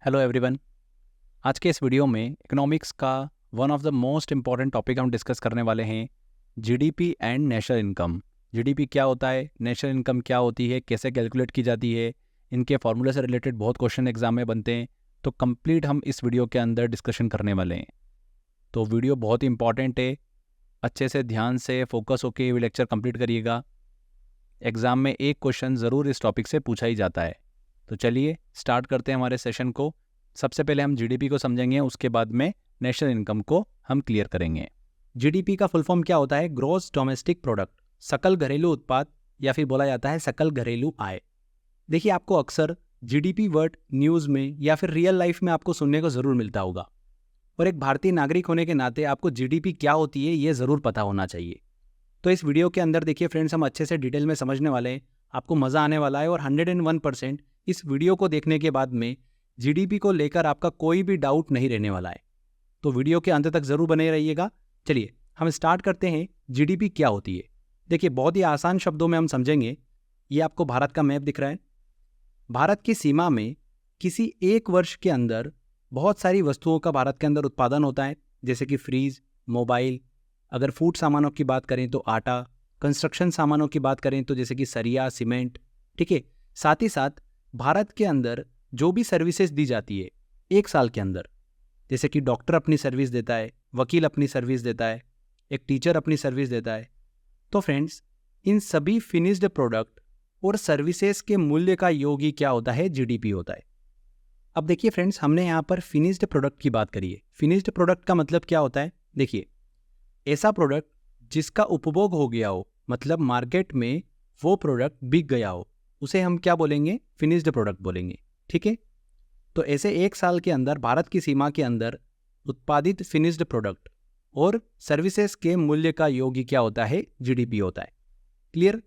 Hello everyone. आज के इस वीडियो में इकोनॉमिक्स का one of the most important topic हम डिस्कस करने वाले हैं, GDP and national income. GDP क्या होता है, नेशनल इनकम क्या होती है, कैसे कैलकुलेट की जाती है, इनके फॉर्मूले से रिलेटेड बहुत क्वेश्चन एग्जाम में बनते हैं। तो कंप्लीट हम इस वीडियो के अंदर डिस्कशन करने वाले हैं। तो वीडियो बहुत ही इंपॉर्टेंट है, अच्छे से ध्यान से फोकस होकर ये लेक्चर कंप्लीट करिएगा। एग्ज़ाम में एक क्वेश्चन ज़रूर इस टॉपिक से पूछा ही जाता है। तो चलिए स्टार्ट करते हैं हमारे सेशन को। सबसे पहले हम जीडीपी को समझेंगे, उसके बाद में नेशनल इनकम को हम क्लियर करेंगे। जीडीपी का फुल फॉर्म क्या होता है? ग्रॉस डोमेस्टिक प्रोडक्ट, सकल घरेलू उत्पाद, या फिर बोला जाता है सकल घरेलू आय। देखिए, आपको अक्सर जीडीपी वर्ड न्यूज़ में या फिर रियल लाइफ में आपको सुनने को ज़रूर मिलता होगा, और एक भारतीय नागरिक होने के नाते आपको जीडीपी क्या होती है ये ज़रूर पता होना चाहिए। तो इस वीडियो के अंदर देखिए फ्रेंड्स, हम अच्छे से डिटेल में समझने वाले हैं, आपको मज़ा आने वाला है, और 101% इस वीडियो को देखने के बाद में जीडीपी को लेकर आपका कोई भी डाउट नहीं रहने वाला है। तो वीडियो के अंत तक ज़रूर बने रहिएगा। चलिए हम स्टार्ट करते हैं। जीडीपी क्या होती है? देखिए, बहुत ही आसान शब्दों में हम समझेंगे। ये आपको भारत का मैप दिख रहा है। भारत की सीमा में किसी एक वर्ष के अंदर बहुत सारी वस्तुओं का भारत के अंदर उत्पादन होता है, जैसे कि फ्रीज, मोबाइल, अगर फूड सामानों की बात करें तो आटा, कंस्ट्रक्शन सामानों की बात करें तो जैसे कि सरिया, सीमेंट। ठीक है, साथ ही साथ भारत के अंदर जो भी सर्विसेज दी जाती है एक साल के अंदर, जैसे कि डॉक्टर अपनी सर्विस देता है, वकील अपनी सर्विस देता है, एक टीचर अपनी सर्विस देता है। तो फ्रेंड्स, इन सभी फिनिश्ड प्रोडक्ट और सर्विसेज के मूल्य का योग ही क्या होता है? जीडीपी होता है। अब देखिए फ्रेंड्स, हमने यहाँ पर फिनिश्ड प्रोडक्ट की बात करी है। फिनिश्ड प्रोडक्ट का मतलब क्या होता है? देखिए, ऐसा प्रोडक्ट जिसका उपभोग हो गया हो, मतलब मार्केट में वो प्रोडक्ट बिक गया हो, उसे हम क्या बोलेंगे? फिनिश्ड प्रोडक्ट बोलेंगे। ठीक है, तो ऐसे एक साल के अंदर भारत की सीमा के अंदर उत्पादित फिनिश्ड प्रोडक्ट और सर्विसेज के मूल्य का योग क्या होता है? जीडीपी होता है। क्लियर?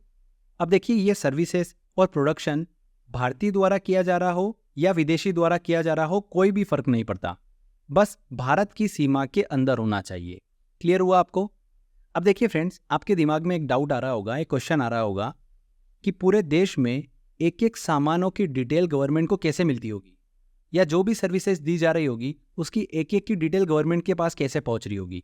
अब देखिए, ये सर्विसेज और प्रोडक्शन भारतीय द्वारा किया जा रहा हो या विदेशी द्वारा किया जा रहा हो, कोई भी फर्क नहीं पड़ता, बस भारत की सीमा के अंदर होना चाहिए। क्लियर हुआ आपको? अब देखिए फ्रेंड्स, आपके दिमाग में एक डाउट आ रहा होगा, एक क्वेश्चन आ रहा होगा कि पूरे देश में एक एक सामानों की डिटेल गवर्नमेंट को कैसे मिलती होगी, या जो भी सर्विसेज दी जा रही होगी उसकी एक एक की डिटेल गवर्नमेंट के पास कैसे पहुंच रही होगी।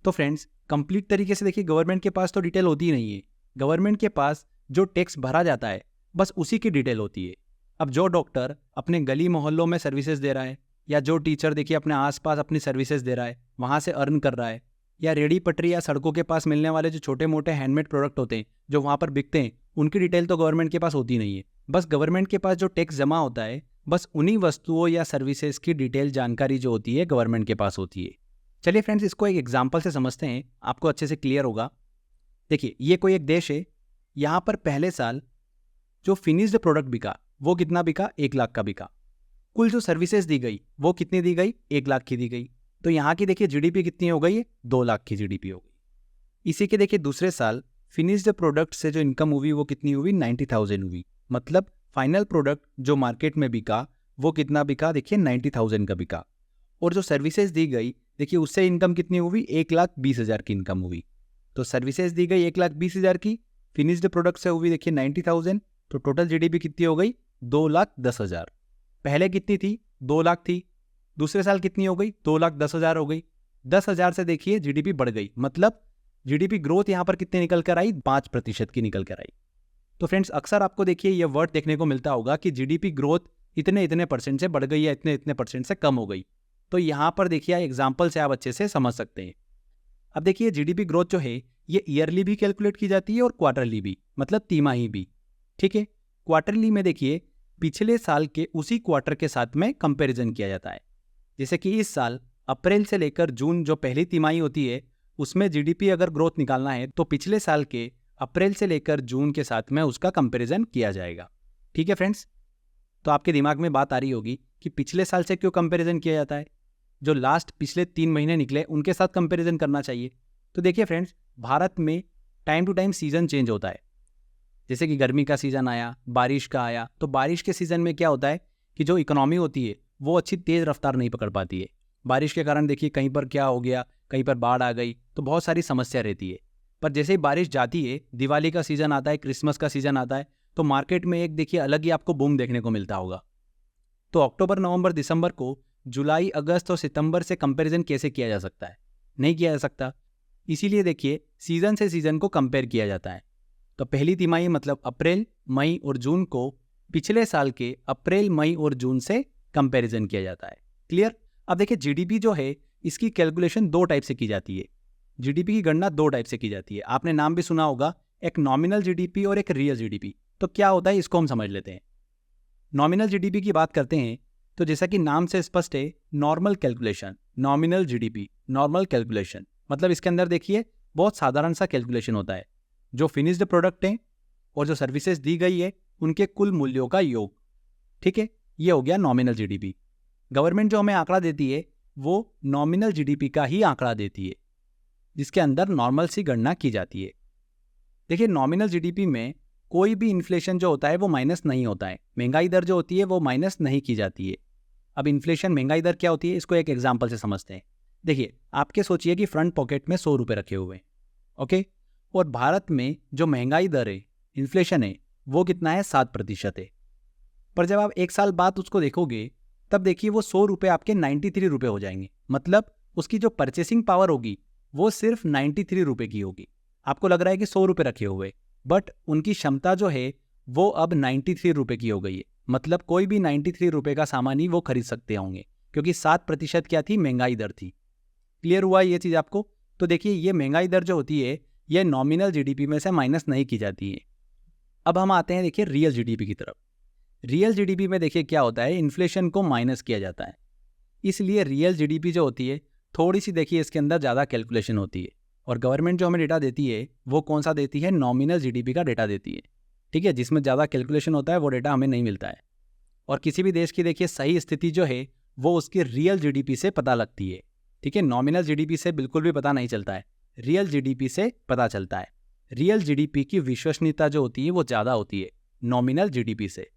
तो फ्रेंड्स, कंप्लीट तरीके से देखिए, गवर्नमेंट के पास तो डिटेल होती ही नहीं है। गवर्नमेंट के पास जो टैक्स भरा जाता है बस उसी की डिटेल होती है। अब जो डॉक्टर अपने गली मोहल्लों में सर्विसेज दे रहा है, या जो टीचर देखिए अपने आसपास अपनी सर्विसेज दे रहा है, वहाँ से अर्न कर रहा है, या रेडी पटरी या सड़कों के पास मिलने वाले जो छोटे मोटे हैंडमेड प्रोडक्ट होते हैं जो वहाँ पर बिकते हैं, उनकी डिटेल तो गवर्नमेंट के पास होती नहीं है। बस गवर्नमेंट के पास जो टैक्स जमा होता है, बस उन्हीं वस्तुओं या सर्विसेज की डिटेल जानकारी जो होती है गवर्नमेंट के पास होती है। चलिए फ्रेंड्स, इसको एक एग्जाम्पल से समझते हैं, आपको अच्छे से क्लियर होगा। देखिए, ये कोई एक देश है, यहाँ पर पहले साल जो फिनिश्ड प्रोडक्ट बिका वो कितना बिका? 1 लाख का बिका। कुल जो सर्विसेज दी गई वो कितनी दी गई? 1 लाख की दी गई। तो यहाँ की देखिए जीडीपी कितनी हो गई? 2 लाख की जीडीपी हो गई। इसी के देखिए दूसरे साल फिनिश्ड प्रोडक्ट से जो इनकम हुई वो कितनी हुई? 90,000 हुई। मतलब फाइनल प्रोडक्ट जो मार्केट में बिका वो कितना बिका? देखिए 90,000 का बिका। और जो सर्विसेज दी गई देखिए उससे इनकम कितनी हुई? 1,20,000 की इनकम हुई। तो सर्विसेज दी गई 1,20,000 की, फिनिश्ड प्रोडक्ट से हुई देखिए 90,000, तो टोटल जीडीपी कितनी हो गई? 2,10,000। पहले कितनी थी? 2 लाख थी। दूसरे साल कितनी हो गई? 2,10,000 हो गई। 10,000 से देखिए जीडीपी बढ़ गई, मतलब जीडीपी ग्रोथ यहाँ पर कितनी निकल कर आई? 5% की निकल कर आई। तो फ्रेंड्स, अक्सर आपको देखिए ये वर्ड देखने को मिलता होगा कि जीडीपी ग्रोथ इतने इतने परसेंट से बढ़ गई या इतने इतने परसेंट से कम हो गई। तो यहाँ पर देखिए एग्जाम्पल से आप अच्छे से समझ सकते हैं। अब देखिए, जीडीपी ग्रोथ जो है ये ईयरली भी कैलकुलेट की जाती है और क्वार्टरली भी, मतलब तिमाही भी। ठीक है, क्वार्टरली में देखिए पिछले साल के उसी क्वार्टर के साथ में कंपैरिजन किया जाता है। जैसे कि इस साल अप्रैल से लेकर जून जो पहली तिमाही होती है उसमें जीडीपी अगर ग्रोथ निकालना है तो पिछले साल के अप्रैल से लेकर जून के साथ में उसका कंपैरिजन किया जाएगा। ठीक है फ्रेंड्स, तो आपके दिमाग में बात आ रही होगी कि पिछले साल से क्यों कंपैरिजन किया जाता है? जो लास्ट पिछले 3 महीने निकले उनके साथ कंपैरिजन करना चाहिए। तो देखिए फ्रेंड्स, भारत में time to time season change होता है। जैसे कि गर्मी का सीजन आया, बारिश का आया, तो बारिश के सीजन में क्या होता है कि जो इकोनॉमी होती है वो अच्छी तेज रफ्तार नहीं पकड़ पाती है। बारिश के कारण देखिए कहीं पर क्या हो गया, कहीं पर बाढ़ आ गई, तो बहुत सारी समस्या रहती है। पर जैसे ही बारिश जाती है, दिवाली का सीजन आता है, क्रिसमस का सीजन आता है, तो मार्केट में एक देखिए अलग ही आपको बूम देखने को मिलता होगा। तो अक्टूबर, नवंबर, दिसंबर को जुलाई, अगस्त और सितंबर से कंपैरिजन कैसे किया जा सकता है? नहीं किया जा सकता। इसीलिए देखिए सीजन से सीजन को कंपेयर किया जाता है। तो पहली तिमाही मतलब अप्रैल, मई और जून को पिछले साल के अप्रैल, मई और जून से कंपैरिजन किया जाता है। क्लियर? अब देखिए जीडीपी जो है इसकी कैलकुलेशन दो टाइप से की जाती है। जीडीपी की गणना दो टाइप से की जाती है। आपने नाम भी सुना होगा, एक नॉमिनल जीडीपी और एक रियल जीडीपी। तो क्या होता है इसको हम समझ लेते हैं। नॉमिनल जीडीपी की बात करते हैं तो जैसा कि नाम से स्पष्ट है, normal calculation, nominal GDP, normal calculation मतलब इसके अंदर देखिए बहुत साधारण सा कैलकुलेशन होता है। जो फिनिश्ड प्रोडक्ट हैं और जो सर्विसेज दी गई है उनके कुल मूल्यों का योग। ठीक है, ये हो गया नॉमिनल जीडीपी। गवर्नमेंट जो हमें आंकड़ा देती है वो नॉमिनल जीडीपी का ही आंकड़ा देती है, जिसके अंदर नॉर्मल सी गणना की जाती है। देखिए नॉमिनल जीडीपी में कोई भी इन्फ्लेशन जो होता है वो माइनस नहीं होता है। महंगाई दर जो होती है वो माइनस नहीं की जाती है। अब इन्फ्लेशन, महंगाई दर क्या होती है इसको एक एग्जाम्पल से समझते हैं। देखिए आपके सोचिए कि फ्रंट पॉकेट में 100 रुपये रखे हुए हैं, ओके, और भारत में जो महंगाई दर है, इन्फ्लेशन है, वो कितना है? 7% है। पर जब आप एक साल बाद उसको देखोगे तब देखिए वो 100 रुपये आपके 93 रुपये हो जाएंगे। मतलब उसकी जो परचेसिंग पावर होगी वो सिर्फ 93 रुपये की होगी। आपको लग रहा है कि 100 रुपये रखे हुए, बट उनकी क्षमता जो है वो अब 93 रुपये की हो गई है। मतलब कोई भी 93 रुपये का सामान ही वो खरीद सकते होंगे, क्योंकि 7% क्या थी? महंगाई दर थी। क्लियर हुआ ये चीज़ आपको? तो देखिए ये महंगाई दर जो होती है ये नॉमिनल जीडीपी में से माइनस नहीं की जाती है। अब हम आते हैं देखिए रियल जीडीपी की तरफ। रियल जीडीपी में देखिए क्या होता है, इन्फ्लेशन को माइनस किया जाता है। इसलिए रियल जीडीपी जो होती है थोड़ी सी देखिए इसके अंदर ज़्यादा कैलकुलेशन होती है। और गवर्नमेंट जो हमें डेटा देती है वो कौन सा देती है? नॉमिनल जीडीपी का डेटा देती है। ठीक है, जिसमें ज़्यादा कैलकुलेशन होता है वो डेटा हमें नहीं मिलता है। और किसी भी देश की देखिए सही स्थिति जो है वो उसकी रियल जीडीपी से पता लगती है। ठीक है, नॉमिनल जीडीपी से बिल्कुल भी पता नहीं चलता है, रियल जीडीपी से पता चलता है। रियल जीडीपी की विश्वसनीयता जो होती है वो ज़्यादा होती है नॉमिनल जीडीपी से।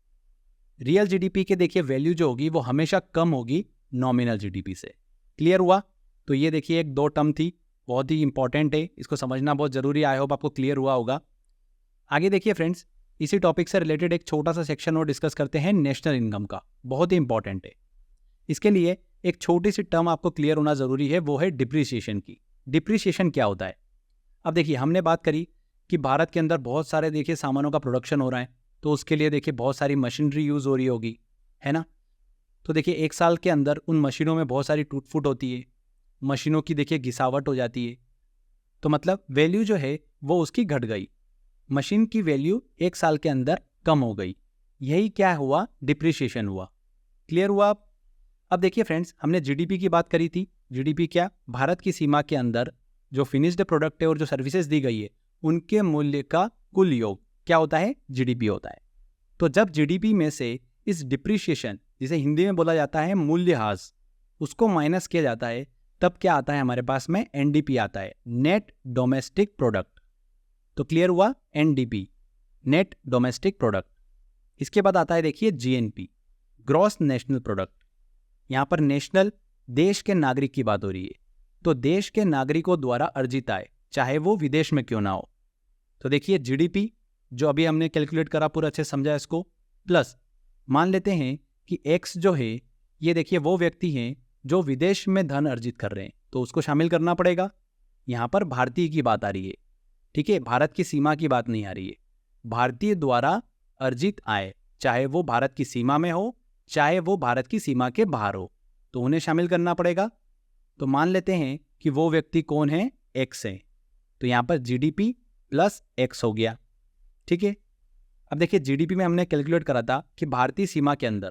रियल जीडीपी के देखिए वैल्यू जो होगी वो हमेशा कम होगी नॉमिनल जीडीपी से। क्लियर हुआ? तो ये देखिए एक दो टर्म थी, बहुत ही इंपॉर्टेंट है, इसको समझना बहुत ज़रूरी है। आई होप आपको क्लियर हुआ होगा। आगे देखिए फ्रेंड्स, इसी टॉपिक से रिलेटेड एक छोटा सा सेक्शन और डिस्कस करते हैं नेशनल इनकम का, बहुत ही इंपॉर्टेंट है। इसके लिए एक छोटी सी टर्म आपको क्लियर होना ज़रूरी है, वो है डिप्रिसिएशन की। डिप्रिसिएशन क्या होता है? अब देखिए हमने बात करी कि भारत के अंदर बहुत सारे देखिए सामानों का प्रोडक्शन हो रहा है, तो उसके लिए देखिए बहुत सारी मशीनरी यूज़ हो रही होगी, है ना। तो देखिए एक साल के अंदर उन मशीनों में बहुत सारी टूट फूट होती है, मशीनों की देखिए घिसावट हो जाती है। तो मतलब वैल्यू जो है वो उसकी घट गई, मशीन की वैल्यू एक साल के अंदर कम हो गई। यही क्या हुआ? डिप्रिसिएशन हुआ। क्लियर हुआ? अब देखिए फ्रेंड्स, हमने जीडीपी की बात करी थी। जीडीपी क्या? भारत की सीमा के अंदर जो फिनिश्ड प्रोडक्ट है और जो सर्विसेज दी गई है उनके मूल्य का कुल योग क्या होता है? जीडीपी होता है। तो जब जीडीपी में से इस डिप्रिसिएशन, जिसे हिंदी में बोला जाता है मूल्यह्रास, उसको माइनस किया जाता है, तब क्या आता है हमारे पास में? एनडीपी आता है, नेट डोमेस्टिक प्रोडक्ट। तो क्लियर हुआ? NDP, net domestic product. इसके बाद आता है देखिए जीएनपी, ग्रॉस नेशनल प्रोडक्ट। यहाँ पर नेशनल, देश के नागरिक की बात हो रही है, तो देश के नागरिकों द्वारा अर्जित आय, चाहे वो विदेश में क्यों ना हो। तो देखिए जीडीपी जो अभी हमने कैलकुलेट करा, पूरा अच्छे समझा इसको, प्लस मान लेते हैं कि एक्स जो है ये देखिए वो व्यक्ति हैं जो विदेश में धन अर्जित कर रहे हैं, तो उसको शामिल करना पड़ेगा। यहाँ पर भारतीय की बात आ रही है, ठीक है, भारत की सीमा की बात नहीं आ रही है। भारतीय द्वारा अर्जित आय, चाहे वो भारत की सीमा में हो चाहे वो भारत की सीमा के बाहर हो, तो उन्हें शामिल करना पड़ेगा। तो मान लेते हैं कि वो व्यक्ति कौन है? एक्स है। तो यहाँ पर जीडीपी प्लस एक्स हो गया। ठीक है, अब देखिए जीडीपी में हमने कैलकुलेट करा था कि भारतीय सीमा के अंदर,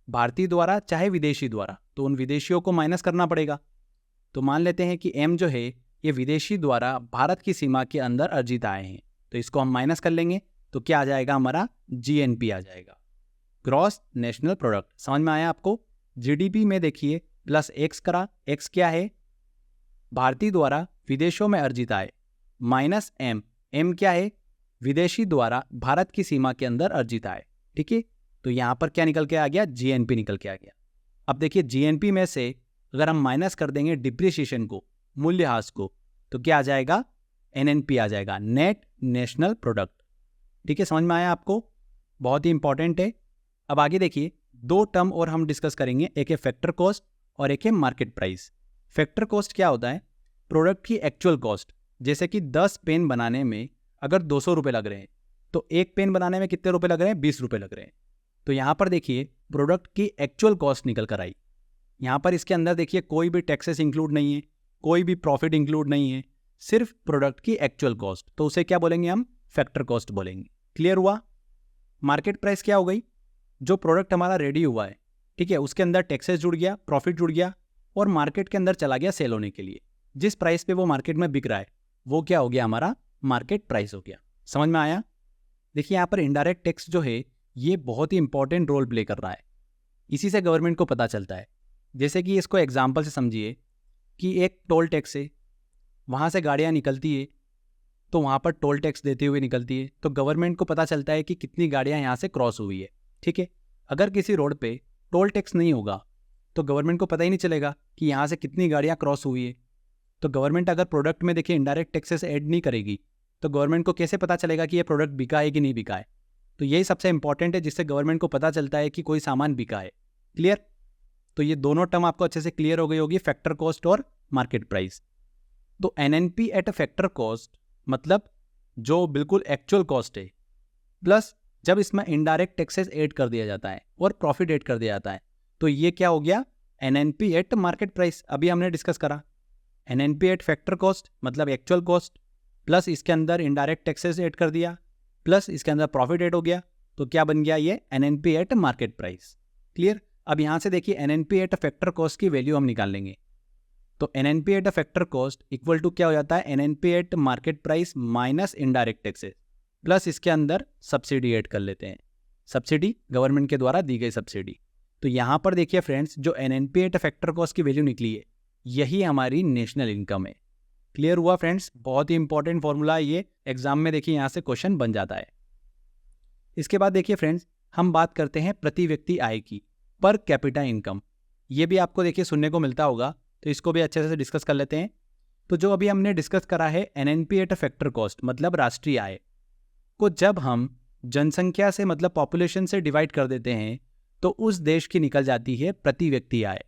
भारतीय द्वारा चाहे विदेशी द्वारा, तो उन विदेशियों को माइनस करना पड़ेगा। तो मान लेते हैं कि एम जो है ये विदेशी द्वारा भारत की सीमा के अंदर अर्जित आए हैं, तो इसको हम माइनस कर लेंगे, तो क्या आ जाएगा? हमारा जीएनपी आ जाएगा, ग्रॉस नेशनल प्रोडक्ट। समझ में आया आपको? जीडीपी में देखिए प्लस एक्स करा, एक्स क्या है? भारतीय द्वारा विदेशों में अर्जित आय, माइनस एम, एम क्या है? विदेशी द्वारा भारत की सीमा के अंदर अर्जित आय। ठीक है, तो यहाँ पर क्या निकल के आ गया? जीएनपी निकल के आ गया। अब देखिए जीएनपी में से अगर हम माइनस कर देंगे डिप्रिसिएशन को, मूल्यह्रास को, तो क्या आ जाएगा? एनएनपी आ जाएगा, नेट नेशनल प्रोडक्ट। ठीक है, समझ में आया आपको? बहुत ही इंपॉर्टेंट है। अब आगे देखिए दो टर्म और हम डिस्कस करेंगे, एक है फैक्टर कॉस्ट और एक है मार्केट प्राइस। फैक्टर कॉस्ट क्या होता है? प्रोडक्ट की एक्चुअल कॉस्ट। जैसे कि 10 पेन बनाने में अगर 200 रुपये लग रहे हैं तो एक पेन बनाने में कितने रुपए लग रहे हैं? 20 रुपये लग रहे हैं। तो यहाँ पर देखिए प्रोडक्ट की एक्चुअल कॉस्ट निकल कर आई। यहाँ पर इसके अंदर देखिए कोई भी टैक्सेस इंक्लूड नहीं है, कोई भी प्रॉफिट इंक्लूड नहीं है, सिर्फ प्रोडक्ट की एक्चुअल कॉस्ट। तो उसे क्या बोलेंगे हम? फैक्टर कॉस्ट बोलेंगे। क्लियर हुआ? मार्केट प्राइस क्या हो गई? जो प्रोडक्ट हमारा रेडी हुआ है, ठीक है, उसके अंदर टैक्सेस जुड़ गया, प्रॉफिट जुड़ गया और मार्केट के अंदर चला गया सेल होने के लिए। जिस प्राइस पे वो मार्केट में बिक रहा है वो क्या हो गया? हमारा मार्केट प्राइस हो गया। समझ में आया? देखिए यहाँ पर इनडायरेक्ट टैक्स जो है ये बहुत ही इंपॉर्टेंट रोल प्ले कर रहा है। इसी से गवर्नमेंट को पता चलता है। जैसे कि इसको एग्जाम्पल से समझिए कि एक टोल टैक्स है, वहाँ से गाड़ियाँ निकलती है तो वहाँ पर टोल टैक्स देते हुए निकलती है, तो गवर्नमेंट को पता चलता है कि कितनी गाड़ियाँ यहाँ से क्रॉस हुई है। ठीक है, अगर किसी रोड पे टोल टैक्स नहीं होगा तो गवर्नमेंट को पता ही नहीं चलेगा कि यहाँ से कितनी गाड़ियाँ क्रॉस हुई है। तो गवर्नमेंट अगर प्रोडक्ट में देखिए इनडायरेक्ट टैक्सेस ऐड नहीं करेगी तो गवर्नमेंट को कैसे पता चलेगा कि ये प्रोडक्ट बिका है कि नहीं बिका है? तो यही सबसे इंपॉर्टेंट है, जिससे गवर्नमेंट को पता चलता है कि कोई सामान बिका है। क्लियर? तो ये दोनों टर्म आपको अच्छे से क्लियर हो गई होगी, फैक्टर कॉस्ट और मार्केट प्राइस। तो NNP at uh factor cost मतलब जो बिल्कुल एक्चुअल कॉस्ट है, प्लस जब इसमें इनडायरेक्ट टैक्सेस ऐड कर दिया जाता है और प्रॉफिट ऐड कर दिया जाता है, तो ये क्या हो गया? NNP at market price. अभी हमने डिस्कस करा एनएनपी एट फैक्टर कॉस्ट मतलब एक्चुअल कॉस्ट, प्लस इसके अंदर इनडायरेक्ट टैक्सेस ऐड कर दिया, प्लस इसके अंदर प्रॉफिट ऐड हो गया, तो क्या बन गया? ये NNP at market price. Clear? अब यहाँ से देखिए एनएनपी एट फैक्टर कॉस्ट की वैल्यू हम निकाल लेंगे। तो NNP at factor cost equal to क्या हो जाता है? NNP at market price minus indirect taxes, plus इसके अंदर सब्सिडी ऐड कर लेते हैं। सब्सिडी गवर्नमेंट के द्वारा दी गई सब्सिडी। तो यहाँ पर देखिए फ्रेंड्स, जो एनएनपी एट फैक्टर कॉस्ट की वैल्यू निकली है यही हमारी नेशनल इनकम है। क्लियर हुआ फ्रेंड्स? बहुत ही इंपॉर्टेंट फॉर्मूला है ये, एग्जाम में देखिए यहाँ से क्वेश्चन बन जाता है। इसके बाद देखिए फ्रेंड्स, हम बात करते हैं प्रति व्यक्ति आय की, पर कैपिटा इनकम। ये भी आपको देखिए सुनने को मिलता होगा, तो इसको भी अच्छे से डिस्कस कर लेते हैं। तो जो अभी हमने डिस्कस करा है एनएनपी एट फैक्टर कॉस्ट मतलब राष्ट्रीय आय को जब हम जनसंख्या से मतलब पॉपुलेशन से डिवाइड कर देते हैं तो उस देश की निकल जाती है प्रति व्यक्ति आय,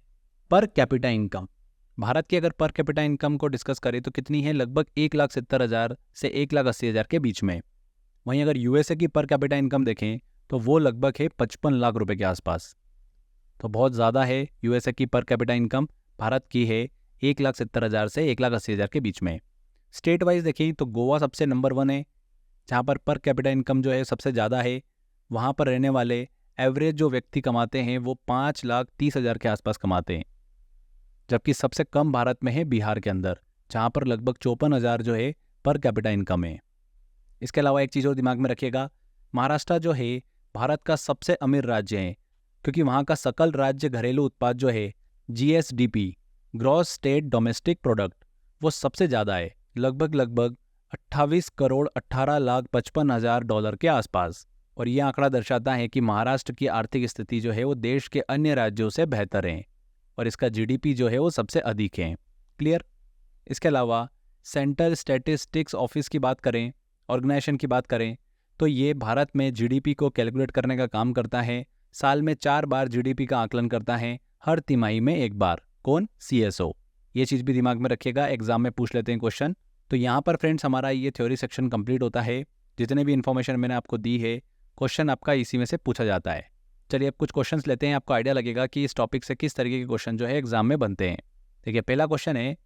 पर कैपिटा इनकम। भारत की अगर पर कैपिटा इनकम को डिस्कस करें तो कितनी है? लगभग 1,70,000 से 1,80,000 के बीच में। वहीं अगर यूएसए की पर कैपिटा इनकम देखें तो वो लगभग है 55 लाख रुपए के आसपास। तो बहुत ज़्यादा है यूएसए की पर कैपिटा इनकम। भारत की है 1,70,000 से 1,80,000 के बीच में। स्टेट वाइज देखें तो गोवा सबसे नंबर 1 है, जहाँ पर कैपिटा इनकम जो है सबसे ज़्यादा है। वहाँ पर रहने वाले एवरेज जो व्यक्ति कमाते हैं वो 5,30,000 के आसपास कमाते हैं। जबकि सबसे कम भारत में है बिहार के अंदर, जहाँ पर लगभग 54,000 जो है पर कैपिटा इनकम है। इसके अलावा एक चीज़ और दिमाग में रखिएगा, महाराष्ट्र जो है भारत का सबसे अमीर राज्य है, क्योंकि वहाँ का सकल राज्य घरेलू उत्पाद जो है GSDP gross state domestic product वो सबसे ज़्यादा है, लगभग 28 करोड़ 18,55,000 डॉलर के आसपास। और ये आंकड़ा दर्शाता है कि महाराष्ट्र की आर्थिक स्थिति जो है वो देश के अन्य राज्यों से बेहतर है और इसका GDP जो है वो सबसे अधिक है। क्लियर? इसके अलावा सेंट्रल स्टैटिस्टिक्स ऑफिस की बात करें, ऑर्गेनाइजेशन की बात करें, तो ये भारत में GDP को कैलकुलेट करने का काम करता है। साल में 4 बार GDP का आकलन करता है, हर तिमाही में 1 बार। कौन? CSO। ये चीज़ भी दिमाग में रखिएगा, एग्जाम में पूछ लेते हैं क्वेश्चन। तो यहाँ पर फ्रेंड्स हमारा ये थ्योरी सेक्शन कंप्लीट होता है। जितने भी इन्फॉर्मेशन मैंने आपको दी है क्वेश्चन आपका इसी में से पूछा जाता है। चलिए अब कुछ क्वेश्चंस लेते हैं, आपको आइडिया लगेगा कि इस टॉपिक से किस तरीके के क्वेश्चन जो है एग्जाम में बनते हैं। देखिए पहला क्वेश्चन है,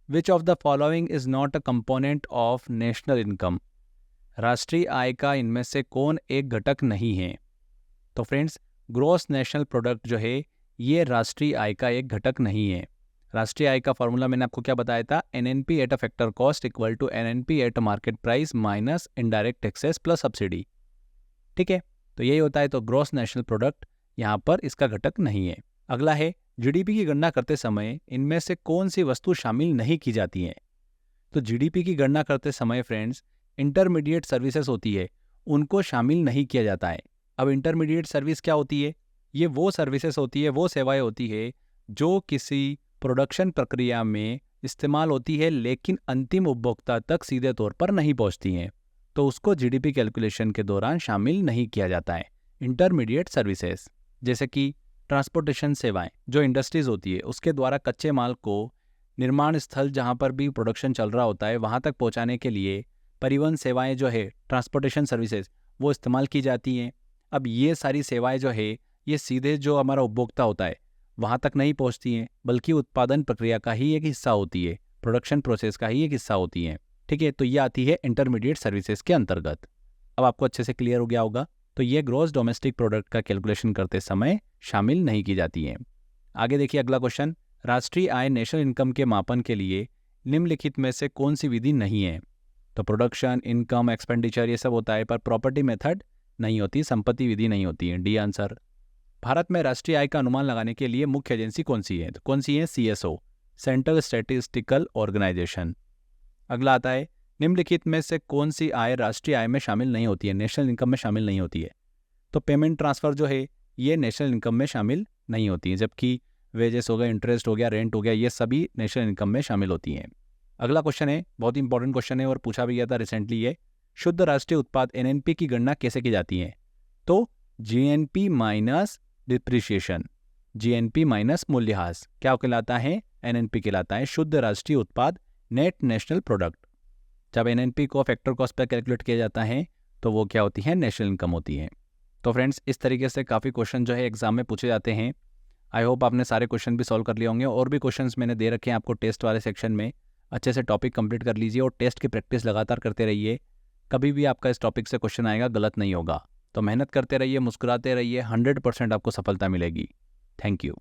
which of the following is not a component of national income? राष्ट्रीय आय का इनमें से कौन एक घटक नहीं है? तो फ्रेंड्स ग्रॉस नेशनल प्रोडक्ट जो है ये राष्ट्रीय आय का एक घटक नहीं है। राष्ट्रीय आय का फॉर्मूला मैंने आपको क्या बताया था? NNP at uh factor cost equal to NNP at market price minus indirect taxes plus subsidy. ठीक है, तो यही होता है। तो ग्रॉस नेशनल प्रोडक्ट यहाँ पर इसका घटक नहीं है। अगला है, GDP की गणना करते समय इनमें से कौन सी वस्तु शामिल नहीं की जाती है? तो GDP की गणना करते समय फ्रेंड्स इंटरमीडिएट सर्विसेज होती है, उनको शामिल नहीं किया जाता है। अब इंटरमीडिएट सर्विस क्या होती है? ये वो सर्विसेज होती है, वो सेवाएं होती है जो किसी प्रोडक्शन प्रक्रिया में इस्तेमाल होती है लेकिन अंतिम उपभोक्ता तक सीधे तौर पर नहीं पहुंचती हैं, तो उसको GDP कैलकुलेशन के दौरान शामिल नहीं किया जाता है। Intermediate services. जैसे कि ट्रांसपोर्टेशन सेवाएं, जो इंडस्ट्रीज होती है उसके द्वारा कच्चे माल को निर्माण स्थल जहाँ पर भी प्रोडक्शन चल रहा होता है वहाँ तक पहुँचाने के लिए परिवहन सेवाएं जो है, ट्रांसपोर्टेशन सर्विसेज, वो इस्तेमाल की जाती हैं। अब ये सारी सेवाएं जो है ये सीधे जो हमारा उपभोक्ता होता है वहाँ तक नहीं पहुँचती हैं, बल्कि उत्पादन प्रक्रिया का ही एक हिस्सा होती है, प्रोडक्शन प्रोसेस का ही एक हिस्सा होती हैं। ठीक है, तो ये आती है इंटरमीडिएट सर्विसेज के अंतर्गत। अब आपको अच्छे से क्लियर हो गया होगा। तो ये ग्रॉस डोमेस्टिक प्रोडक्ट का कैलकुलेशन करते समय शामिल नहीं की जाती हैं। आगे देखिए अगला क्वेश्चन, राष्ट्रीय आय नेशनल इनकम के मापन के लिए निम्नलिखित में से कौन सी विधि नहीं है? तो प्रोडक्शन, इनकम, एक्सपेंडिचर ये सब होता है, पर प्रॉपर्टी मेथड नहीं होती, संपत्ति विधि नहीं होती है। D answer. भारत में राष्ट्रीय आय का अनुमान लगाने के लिए मुख्य एजेंसी कौन सी है? तो कौन सी है? CSO, central statistical organisation. अगला आता है, निम्नलिखित में से कौन सी आय राष्ट्रीय आय में शामिल नहीं होती है, नेशनल इनकम में शामिल नहीं होती है? तो पेमेंट ट्रांसफ़र जो है ये नेशनल इनकम में शामिल नहीं होती है, जबकि वेजेस हो गया, इंटरेस्ट हो गया, रेंट हो गया, ये सभी नेशनल इनकम में शामिल होती हैं। अगला क्वेश्चन है, बहुत ही इंपॉर्टेंट क्वेश्चन है और पूछा भी गया था रिसेंटली ये, शुद्ध राष्ट्रीय उत्पाद NNP की गणना कैसे की जाती है? तो GNP minus depreciation, GNP minus मूल्यह्रास क्या कहलाता है? NNP कहलाता है, शुद्ध राष्ट्रीय उत्पाद, नेट नेशनल प्रोडक्ट। जब NNP को फैक्टर कॉस्ट पर कैलकुलेट किया जाता है तो वो क्या होती है? नेशनल इनकम होती है। तो फ्रेंड्स इस तरीके से काफ़ी क्वेश्चन जो है एग्जाम में पूछे जाते हैं। आई होप आपने सारे क्वेश्चन भी सॉल्व कर लिए होंगे, और भी क्वेश्चंस मैंने दे रखे हैं आपको टेस्ट वाले सेक्शन में। अच्छे से टॉपिक कंप्लीट कर लीजिए और टेस्ट की प्रैक्टिस लगातार करते रहिए। कभी भी आपका इस टॉपिक से क्वेश्चन आएगा गलत नहीं होगा। तो मेहनत करते रहिए, मुस्कुराते रहिए, 100% आपको सफलता मिलेगी। Thank you.